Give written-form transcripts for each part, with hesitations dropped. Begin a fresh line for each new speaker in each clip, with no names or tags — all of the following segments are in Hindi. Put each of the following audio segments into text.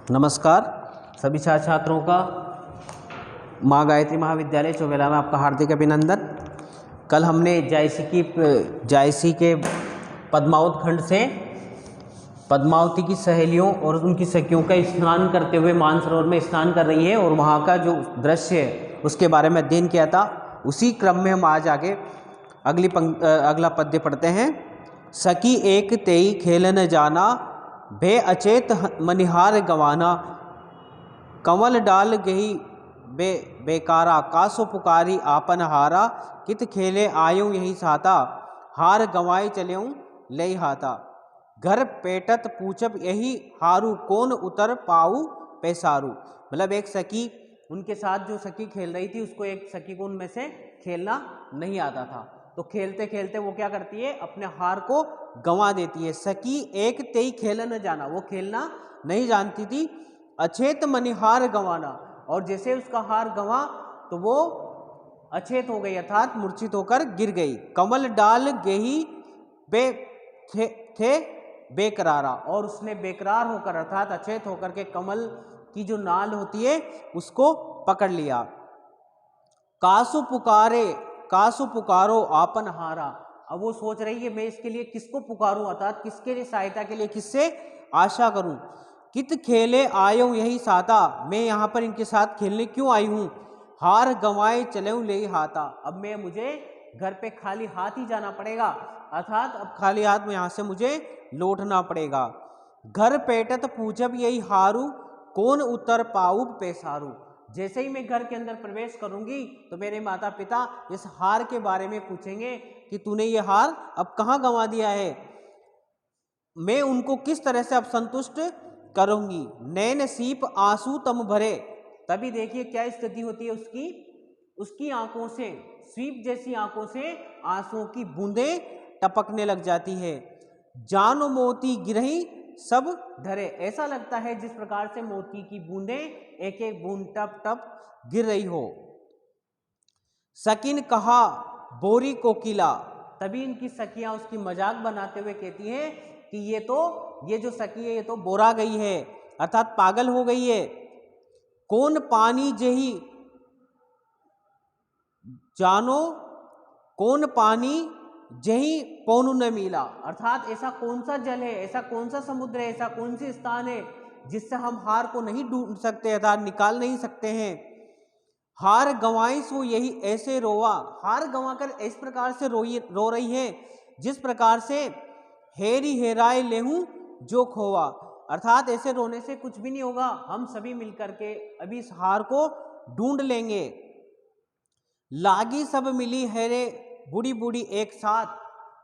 नमस्कार सभी छात्र छात्रों का माँ गायत्री महाविद्यालय चौबेला में आपका हार्दिक अभिनंदन। कल हमने जायसी के पद्मावत खंड से पद्मावती की सहेलियों और उनकी सखियों का स्नान करते हुए मानसरोवर में स्नान कर रही है और वहाँ का जो दृश्य है उसके बारे में अध्ययन किया था। उसी क्रम में हम आज आगे अगला पद्य पढ़ते हैं। सखी एक तेई खेलन जाना, भे अचेत मनिहार गवाना, कंवल डाल गही बेकारा, कासो पुकारी आपन हारा, कित खेले आयूं यही साता, हार गंवाई चलेऊं लई हाथा, घर पेटत पूछब यही हारू, कौन उतर पाऊ पैसारू। मतलब एक सखी, उनके साथ जो सखी खेल रही थी उसको एक सखी को उनमें से खेलना नहीं आता था, तो खेलते खेलते वो क्या करती है, अपने हार को गंवा देती है। सखी एक तेई खेलन जाना, वो खेलना नहीं जानती थी। अचेत मनिहार गंवाना, और जैसे उसका हार गंवा तो वो अचेत हो गई अर्थात मूर्छित होकर गिर गई। कमल डाल गेही थे बेकरारा, और उसने बेकरार होकर अर्थात अचेत होकर के कमल की जो नाल होती है उसको पकड़ लिया। कासु पुकारो आपन हारा, अब वो सोच रही है मैं इसके लिए किसको पुकारूं, अर्थात किसके लिए सहायता के लिए किससे आशा करूं। कित खेले आयो यही साता, मैं यहाँ पर इनके साथ खेलने क्यों आई हूँ। हार गंवाए चलेऊं ले हाथा, अब मुझे घर पे खाली हाथ ही जाना पड़ेगा, अर्थात अब खाली हाथ में यहाँ से मुझे लौटना पड़ेगा। घर पेटत पूछब यही हारू, कौन उतर पाऊ पैसारू, जैसे ही मैं घर के अंदर प्रवेश करूंगी तो मेरे माता पिता इस हार के बारे में पूछेंगे कि तूने ये हार अब कहाँ गंवा दिया है, मैं उनको किस तरह से अब संतुष्ट करूंगी। नैन सीप आंसू तम भरे, तभी देखिए क्या स्थिति होती है उसकी आंखों से, स्वीप जैसी आंखों से आंसुओं की बूंदें टपकने लग जाती है। जानो मोती गिरही सब धरे, ऐसा लगता है जिस प्रकार से मोती की बूंदें एक एक बूंद टप टप गिर रही हो। सकिन कहा बोरी कोकिला, तभी इनकी सखियां उसकी मजाक बनाते हुए कहती हैं कि ये जो सखी है ये तो बोरा गई है, अर्थात पागल हो गई है। कौन पानी जही जानो, कौन पानी जही पौनु न मिला, अर्थात ऐसा कौन सा जल है, ऐसा कौन सा समुद्र है, ऐसा कौन सी स्थान है जिससे हम हार को नहीं ढूंढ सकते, अर्थात निकाल नहीं सकते हैं। हार गंवाई सो यही ऐसे रोवा, हार गंवाकर इस प्रकार से रो रही है जिस प्रकार से हेरी हेराए लेहूं जो खोवा, अर्थात ऐसे रोने से कुछ भी नहीं होगा, हम सभी मिलकर के अभी इस हार को ढूंढ लेंगे। लागी सब मिली हेरे बूढ़ी बूढ़ी एक साथ,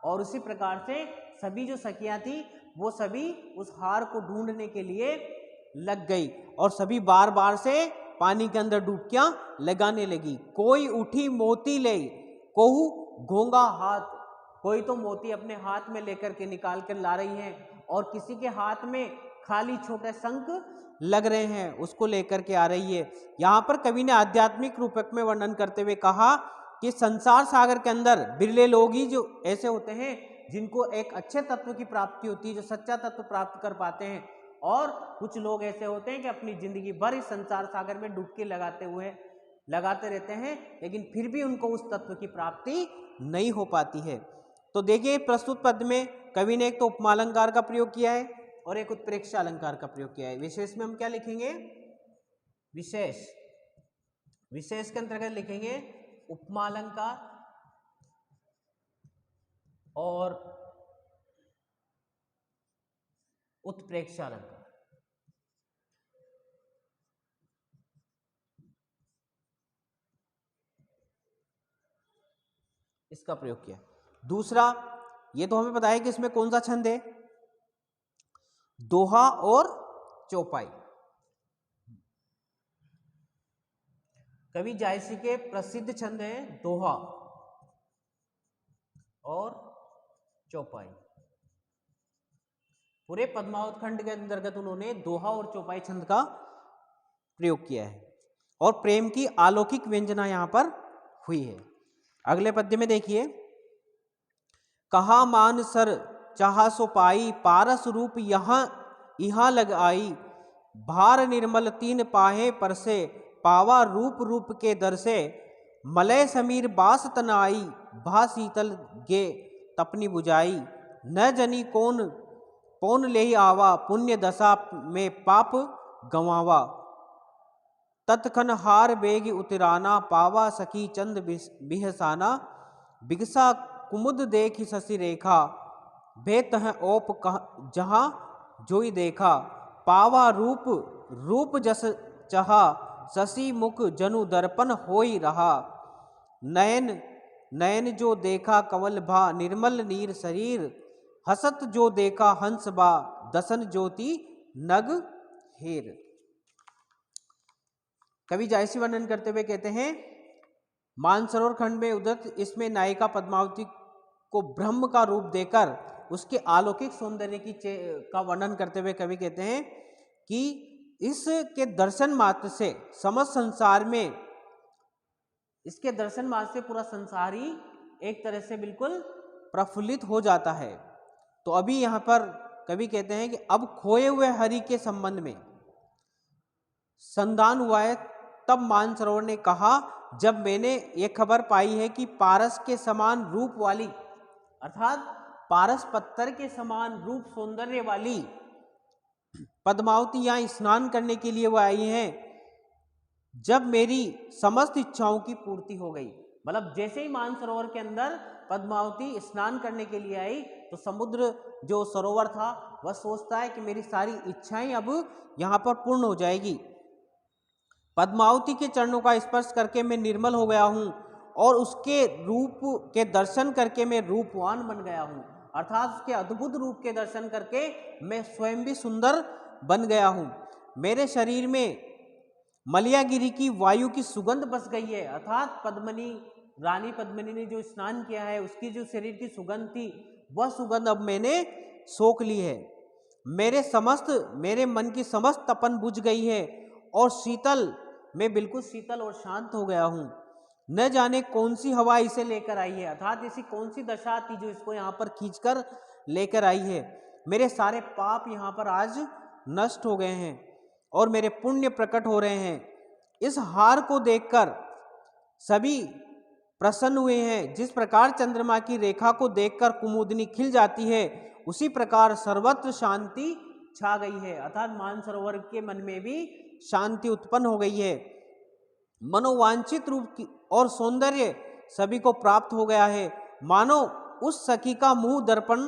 और उसी प्रकार से सभी जो सखियां थी वो सभी उस हार को ढूंढने के लिए लग गई और सभी बार बार से पानी के अंदर डुबकियां लगाने लगी। कोई उठी मोती ले कोहू घोंगा हाथ, कोई तो मोती अपने हाथ में लेकर के निकाल कर ला रही है और किसी के हाथ में खाली छोटे शंख लग रहे हैं उसको लेकर के आ रही है। यहाँ पर कवि ने आध्यात्मिक रूपक में वर्णन करते हुए कहा कि संसार सागर के अंदर बिरले लोग ही जो ऐसे होते हैं जिनको एक अच्छे तत्व की प्राप्ति होती है, जो सच्चा तत्व प्राप्त कर पाते हैं, और कुछ लोग ऐसे होते हैं कि अपनी जिंदगी भर इस संसार सागर में डुबकी लगाते रहते हैं लेकिन फिर भी उनको उस तत्व की प्राप्ति नहीं हो पाती है। तो देखिए प्रस्तुत पद में कवि ने एक तो उपमालंकार का प्रयोग किया है और एक उत्प्रेक्षा अलंकार का प्रयोग किया है। विशेष में हम क्या लिखेंगे, विशेष के अंतर्गत लिखेंगे उपमालंकार और उत्प्रेक्षा अलंकार। इसका प्रयोग किया। दूसरा, ये तो हमें पता है कि इसमें कौन सा छंद है, दोहा और चौपाई। कवि जायसी के प्रसिद्ध छंद हैं दोहा और चौपाई। पूरे पद्मावत खंड के अंतर्गत उन्होंने दोहा और चौपाई छंद का प्रयोग किया है और प्रेम की अलौकिक व्यंजना यहां पर हुई है। अगले पद्य में देखिए, कहा मान सर चाहा सो पाई, पारस रूप यहाँ लग आई, भार निर्मल तीन पाहे पर से, पावा रूप रूप के दर से, मलय समीर बास तन आई, भा शीतल गे तपनी बुझाई, न जनी कौन पौन ले आवा, पुण्य दशा में पाप गंवावा, तत्खन हार बेग उतराना, पावा सखी चंद बिहसाना, बिगसा कुमुद देखी शशि रेखा, भेत है ओप जहाँ जोई देखा, पावा रूप रूप जस चहा, शशि मुख जनु दर्पण होई रहा, नयन नयन जो देखा कमल भा, निर्मल नीर शरीर, हसत जो देखा हंस बा, दसन ज्योति नग हेर। कवि जायसी वर्णन करते हुए कहते हैं, मानसरोवर खंड में उदत इसमें नायिका पद्मावती को ब्रह्म का रूप देकर उसके अलौकिक सौंदर्य की का वर्णन करते हुए कवि कहते हैं कि इसके दर्शन मात्र से समस्त संसार में, इसके दर्शन मात्र से पूरा संसार ही एक तरह से बिल्कुल प्रफुल्लित हो जाता है। तो अभी यहाँ पर कवि कहते हैं कि अब खोए हुए हरि के संबंध में संधान हुआ है। तब मानसरोवर ने कहा, जब मैंने ये खबर पाई है कि पारस के समान रूप वाली, अर्थात पारस पत्थर के समान रूप सौंदर्य वाली पद्मावती यहाँ स्नान करने के लिए वो आई हैं, जब मेरी समस्त इच्छाओं की पूर्ति हो गई। मतलब जैसे ही मानसरोवर के अंदर पद्मावती स्नान करने के लिए आई तो समुद्र जो सरोवर था वह सोचता है कि मेरी सारी इच्छाएं अब यहाँ पर पूर्ण हो जाएगी। पद्मावती के चरणों का स्पर्श करके मैं निर्मल हो गया हूँ और उसके रूप के दर्शन करके मैं रूपवान बन गया हूँ, अर्थात उसके अद्भुत रूप के दर्शन करके मैं स्वयं भी सुंदर बन गया हूँ। मेरे शरीर में मलयागिरी की वायु की सुगंध बस गई है, अर्थात पद्मिनी, रानी पद्मिनी ने जो स्नान किया है उसकी जो शरीर की सुगंध थी वह सुगंध अब मैंने सोख ली है। मेरे मन की समस्त तपन बुझ गई है और मैं बिल्कुल शीतल और शांत हो गया हूँ। न जाने कौन सी हवा इसे लेकर आई है, अर्थात ऐसी कौन सी दशा थी जो इसको यहाँ पर खींचकर लेकर आई है। मेरे सारे पाप यहाँ पर आज नष्ट हो गए हैं और मेरे पुण्य प्रकट हो रहे हैं। इस हार को देखकर सभी प्रसन्न हुए हैं। जिस प्रकार चंद्रमा की रेखा को देखकर कुमुदनी खिल जाती है, उसी प्रकार सर्वत्र शांति छा गई है, अर्थात मानसरोवर के मन में भी शांति उत्पन्न हो गई है। मनोवांछित रूप की और सौंदर्य सभी को प्राप्त हो गया है, मानो उस सखी का मुंह दर्पण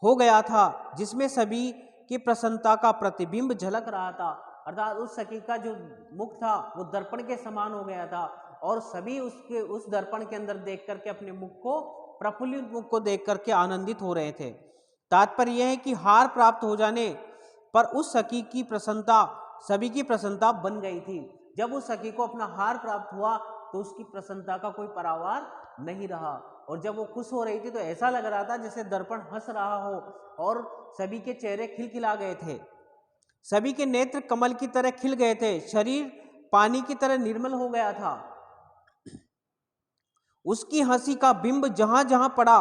हो गया था जिसमें सभी की प्रसन्नता का प्रतिबिंब झलक रहा था, अर्थात उस सखी का जो मुख था वो दर्पण के समान हो गया था और सभी उस दर्पण के अंदर देख करके अपने मुख को, प्रफुल्लित मुख को देख करके आनंदित हो रहे थे। तात्पर्य यह है कि हार प्राप्त हो जाने पर उस सखी की प्रसन्नता सभी की प्रसन्नता बन गई थी। जब उस सखी को अपना हार प्राप्त हुआ तो उसकी प्रसन्नता का कोई परावार नहीं रहा और जब वो खुश हो रही थी तो ऐसा लग रहा था जैसे दर्पण हंस रहा हो और सभी के चेहरे खिलखिला गए थे, सभी के नेत्र कमल की तरह खिल गए थे, शरीर पानी की तरह निर्मल हो गया था। उसकी हंसी का बिंब जहां जहां पड़ा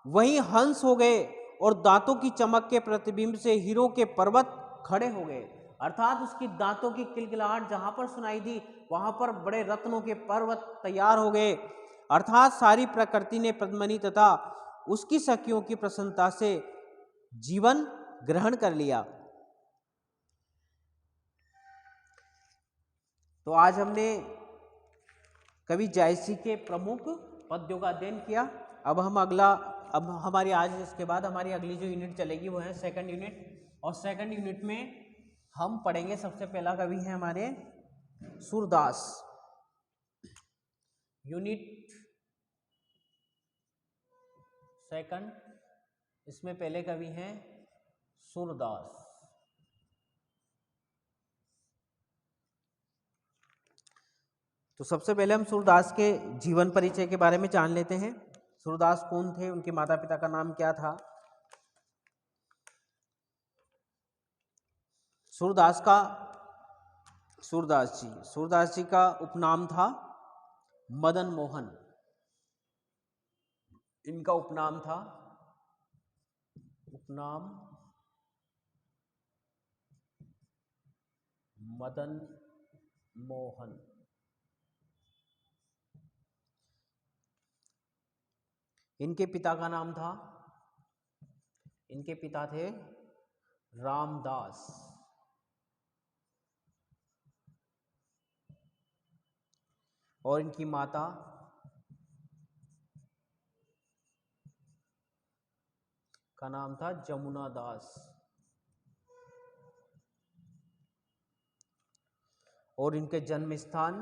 वहीं हंस हो गए और दांतों की चमक के प्रतिबिंब से हीरों के पर्वत खड़े हो गए, अर्थात उसकी दांतों की किलकिलाहट जहां पर सुनाई दी वहां पर बड़े रत्नों के पर्वत तैयार हो गए, अर्थात सारी प्रकृति ने पद्मिनी तथा उसकी सखियों की प्रसन्नता से जीवन ग्रहण कर लिया। तो आज हमने कवि जायसी के प्रमुख पद्यों का अध्ययन किया। अब हमारी आज इसके बाद हमारी अगली जो यूनिट चलेगी वो है सेकंड यूनिट, और सेकंड यूनिट में हम पढ़ेंगे, सबसे पहला कवि है हमारे सूरदास। यूनिट सेकंड, इसमें पहले कवि हैं सूरदास। तो सबसे पहले हम सूरदास के जीवन परिचय के बारे में जान लेते हैं। सूरदास कौन थे, उनके माता पिता का नाम क्या था। सूरदास जी का उपनाम था मदन मोहन। इनका उपनाम था मदन मोहन। इनके पिता का नाम था, इनके पिता थे रामदास। और इनकी माता का नाम था जमुना दास। और इनके जन्म स्थान,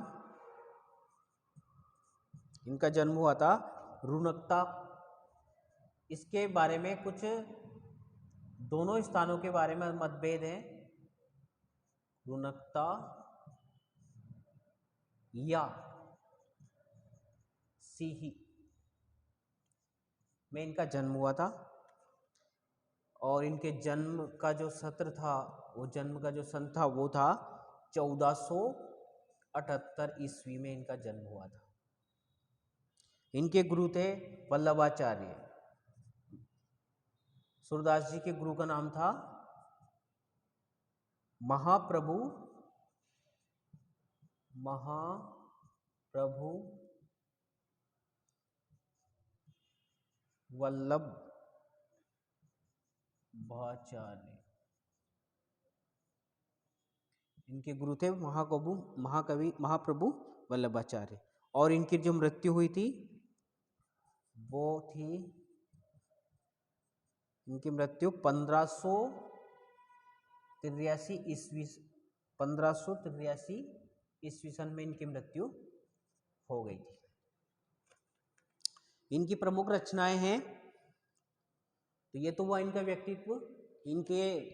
इनका जन्म हुआ था रुनकता। इसके बारे में कुछ दोनों स्थानों के बारे में मतभेद है, रुनकता या सीही में इनका जन्म हुआ था। और इनके जन्म का जो सत्र था, वो जन्म का जो सन था वो था 1478 ईस्वी में इनका जन्म हुआ था। इनके गुरु थे वल्लभाचार्य। सूरदास जी के गुरु का नाम था महाप्रभु वल्लभाचार्य। इनके गुरु थे महाप्रभु वल्लभाचार्य। और इनकी जो मृत्यु हुई थी वो थी, इनकी मृत्यु 1583 ईस्वी सन में इनकी मृत्यु हो गई थी। इनकी प्रमुख रचनाएं हैं, तो ये तो हुआ इनका व्यक्तित्व। इनके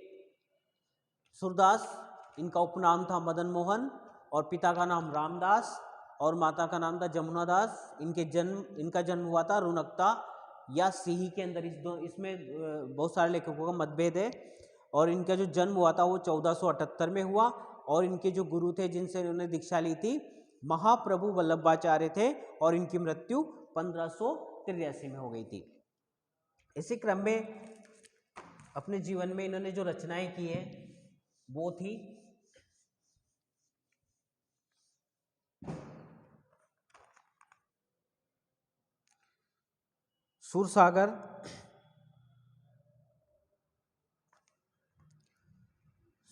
सूरदास, इनका उपनाम था मदन मोहन और पिता का नाम रामदास और माता का नाम था जमुना दास। इनका जन्म हुआ था रुनकता या सीही के अंदर। इसमें बहुत सारे लेखकों का मतभेद है। और इनका जो जन्म हुआ था वो 1478 में हुआ। और इनके जो गुरु थे जिनसे इन्होंने दीक्षा ली थी, महाप्रभु वल्लभाचार्य थे। और इनकी मृत्यु 1583 में हो गई थी। इसी क्रम में अपने जीवन में इन्होंने जो रचनाएं की हैं वो थी सुरसागर,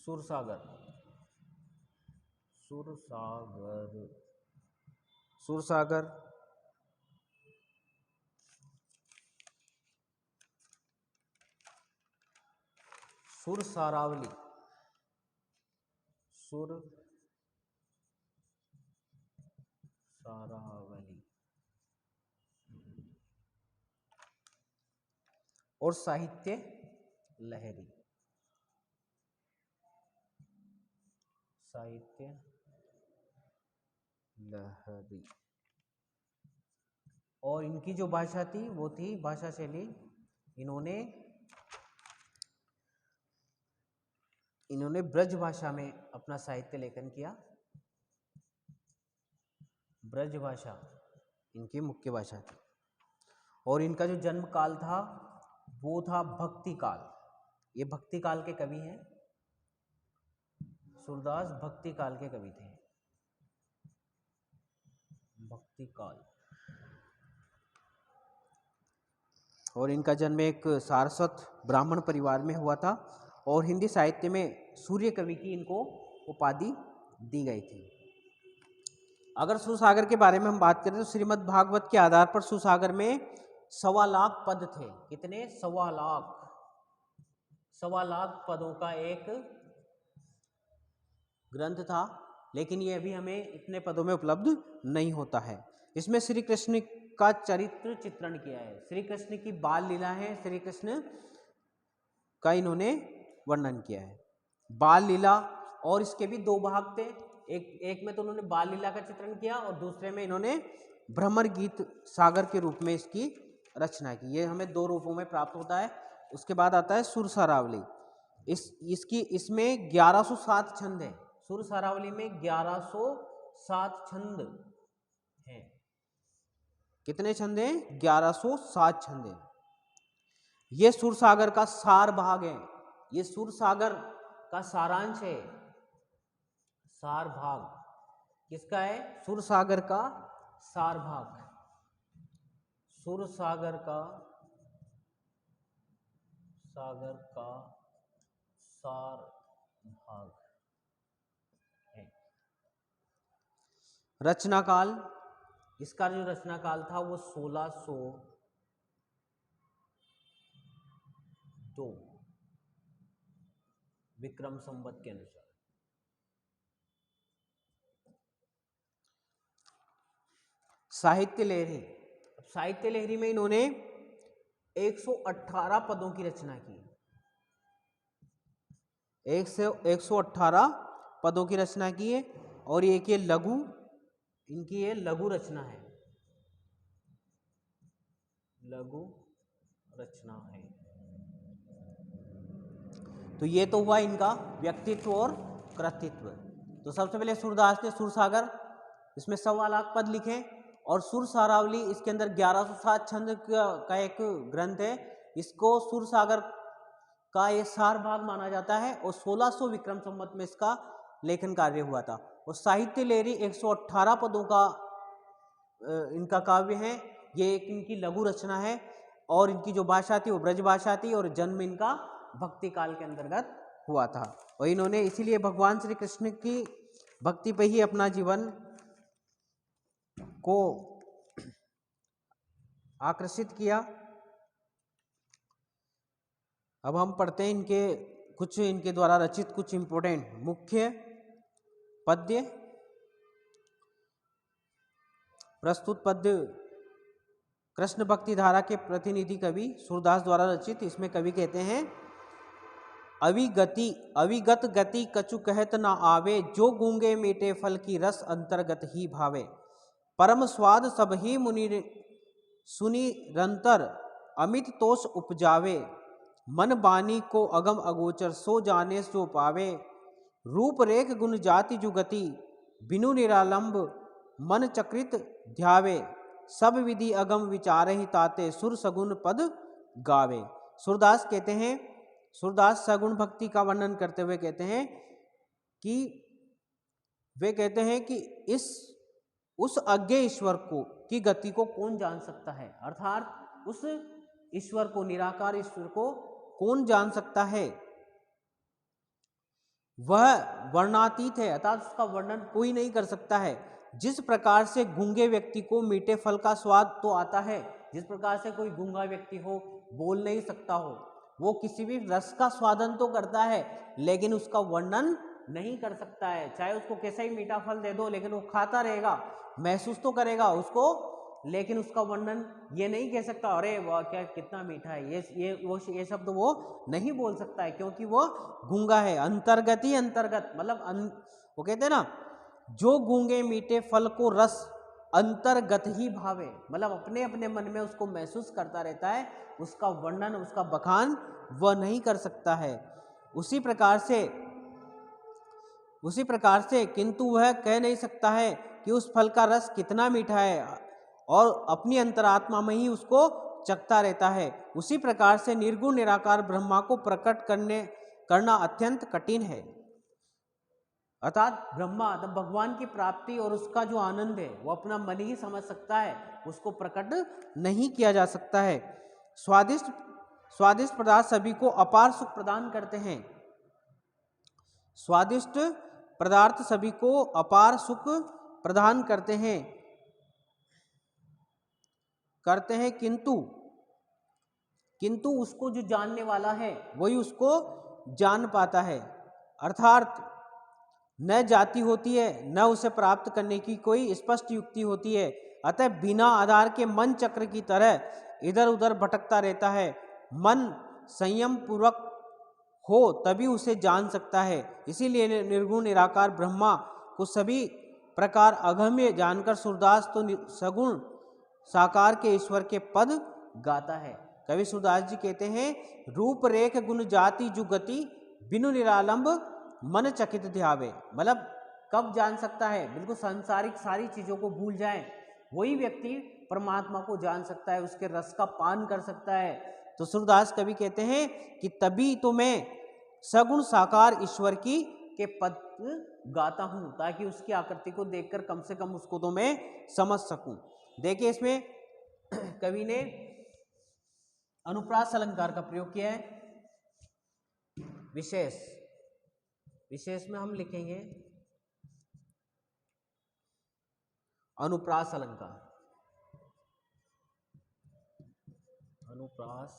सुरसागर, सुरसागर, सुरसागर, सुरसारावली, सुरसारावली और साहित्य लहरी, साहित्य लहरी। और इनकी जो भाषा थी वो थी भाषा शैली, इन्होंने ब्रज भाषा में अपना साहित्य लेखन किया। ब्रज भाषा इनकी मुख्य भाषा थी। और इनका जो जन्म काल था वो था भक्ति काल। ये भक्ति काल के कवि हैं, सूरदास भक्ति काल के कवि थे। भक्ति काल। और इनका जन्म एक सारस्वत ब्राह्मण परिवार में हुआ था। और हिंदी साहित्य में सूर्य कवि की इनको उपाधि दी गई थी। अगर सुरसागर के बारे में हम बात करें तो श्रीमद् भागवत के आधार पर सुरसागर में 1.25 लाख पद थे। कितने? 1.25 लाख। 1.25 लाख पदों का एक ग्रंथ था। लेकिन ये अभी हमें इतने पदों में उपलब्ध नहीं होता है। इसमें श्री कृष्ण का चरित्र चित्रण किया है। श्री कृष्ण की बाल लीला है, श्री कृष्ण का इन्होंने वर्णन किया है। बाल लीला, और इसके भी 2 भाग थे। एक में तो उन्होंने बाल लीला का चित्रण किया और दूसरे में इन्होंने भ्रमर गीत सागर के रूप में इसकी रचना की। ये हमें 2 रूपों में प्राप्त होता है। उसके बाद आता है सुरसारावली। इसमें 1107 छंद है। सुरसारावली में 1107 छंद हैं। कितने छंद हैं? 1107 छंद हैं। ये सुरसागर का सार भाग है। ये सुरसागर का सारांश है। सार भाग किसका है? सुर सागर का सार भाग, सुर सागर का सार भाग है। रचना काल, इसका जो रचना काल था वो 1602 विक्रम संवत के अनुसार। साहित्य लहरी, अब साहित्य लहरी में इन्होंने 118 पदों की रचना की, 118 पदों की रचना की है। और एक ये लघु, इनकी ये लघु रचना है, लघु रचना है। तो ये तो हुआ इनका व्यक्तित्व और कृतित्व। तो सबसे पहले सूरदास ने सुरसागर, इसमें 1.25 लाख पद लिखे, और सुर सारावली इसके अंदर 1107 छंद का एक ग्रंथ है। इसको सुरसागर का ये सार भाग माना जाता है, और 1600 विक्रम संवत में इसका लेखन कार्य हुआ था। और साहित्य लहरी 118 पदों का इनका काव्य है, ये एक इनकी लघु रचना है। और इनकी जो भाषा थी वो ब्रज भाषा थी, और जन्म इनका भक्ति काल के अंतर्गत हुआ था। और इन्होंने इसीलिए भगवान श्री कृष्ण की भक्ति पे ही अपना जीवन को आकर्षित किया। अब हम पढ़ते हैं इनके कुछ, इनके द्वारा रचित कुछ इंपोर्टेंट मुख्य पद्य। प्रस्तुत पद्य कृष्ण भक्ति धारा के प्रतिनिधि कवि सूरदास द्वारा रचित। इसमें कवि कहते हैं, अविगत गति कछु कहत न आवे, जो गूंगे मीठे फल की रस अंतर्गत ही भावे। परम स्वाद सब ही मुनि सुनि रंतर, अमित तोष उपजावे। मन बानी को अगम अगोचर, सो जाने सो पावे। रूप रेख गुण जाति जुगति, बिनु निरालंब मन चक्रित ध्यावे। सब विधि अगम विचार ही ताते, सुर सगुण पद गावे। सूरदास कहते हैं, सूरदास सगुण भक्ति का वर्णन करते हुए कहते हैं कि वे कहते हैं कि उस अज्ञेय ईश्वर को की गति को कौन जान सकता है, अर्थात उस ईश्वर को, निराकार ईश्वर को कौन जान सकता है। वह वर्णातीत है, अर्थात उसका वर्णन कोई नहीं कर सकता है। जिस प्रकार से गूंगे व्यक्ति को मीठे फल का स्वाद तो आता है, जिस प्रकार से कोई गूंगा व्यक्ति हो, बोल नहीं सकता हो, वो किसी भी रस का स्वादन तो करता है लेकिन उसका वर्णन नहीं कर सकता है। चाहे उसको कैसा ही मीठा फल दे दो, लेकिन वो खाता रहेगा, महसूस तो करेगा उसको, लेकिन उसका वर्णन ये नहीं कह सकता, अरे वाह क्या कितना मीठा है, ये शब्द वो नहीं बोल सकता है, क्योंकि वो गूंगा है। अंतर्गत ही अंतर्गत, मतलब वो कहते हैं ना, जो गूंगे मीठे फल को रस अंतर्गत ही भावे, मतलब अपने अपने मन में उसको महसूस करता रहता है, उसका वर्णन, उसका बखान वह नहीं कर सकता है। उसी प्रकार से किंतु वह कह नहीं सकता है कि उस फल का रस कितना मीठा है, और अपनी अंतरात्मा में ही उसको चखता रहता है। उसी प्रकार से निर्गुण निराकार ब्रह्मा को प्रकट करना अत्यंत कठिन है। अर्थात ब्रह्मा, तब भगवान की प्राप्ति और उसका जो आनंद है वो अपना मन ही समझ सकता है, उसको प्रकट नहीं किया जा सकता है। स्वादिष्ट पदार्थ सभी को अपार सुख प्रदान करते हैं। स्वादिष्ट पदार्थ सभी को अपार सुख प्रदान करते हैं, किंतु उसको जो जानने वाला है वही उसको जान पाता है। अर्थात न जाति होती है, न उसे प्राप्त करने की कोई स्पष्ट युक्ति होती है। अतः बिना आधार के मन चक्र की तरह इधर उधर भटकता रहता है। मन संयम पूर्वक हो तभी उसे जान सकता है। इसीलिए निर्गुण निराकार ब्रह्मा को सभी प्रकार अगम्य जानकर सूरदास तो सगुण साकार के ईश्वर के पद गाता है। कवि सूरदास जी कहते हैं, रूप रेख गुण जाति जुगति, बिनु निरालंब मन चकित ध्यावे। मतलब कब जान सकता है, बिल्कुल सांसारिक सारी चीजों को भूल जाए, वही व्यक्ति परमात्मा को जान सकता है, उसके रस का पान कर सकता है। तो सूरदास कवि कहते हैं कि तभी तो मैं सगुण साकार ईश्वर की के पद गाता हूं, ताकि उसकी आकृति को देखकर कम से कम उसको तो मैं समझ सकूं। देखिए इसमें कवि ने अनुप्रास अलंकार का प्रयोग किया है। विशेष, विशेष में हम लिखेंगे अनुप्रास अलंकार, अनुप्रास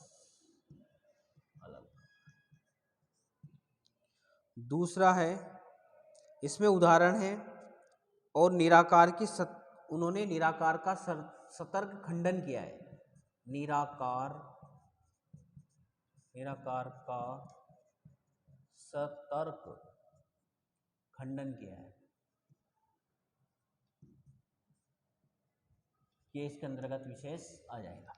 अलंकार। दूसरा है, इसमें उदाहरण है और निराकार की उन्होंने निराकार का सतर्क खंडन किया है। निराकार, निराकार का सतर्क खंडन किया है, ये इसके अंतर्गत विशेष आ जाएगा।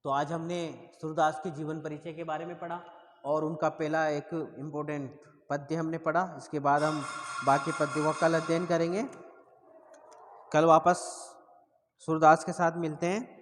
तो आज हमने सूरदास के जीवन परिचय के बारे में पढ़ा और उनका पहला एक इम्पोर्टेंट पद्य हमने पढ़ा। इसके बाद हम बाकी पद्यों का कल अध्ययन करेंगे। कल वापस सूरदास के साथ मिलते हैं।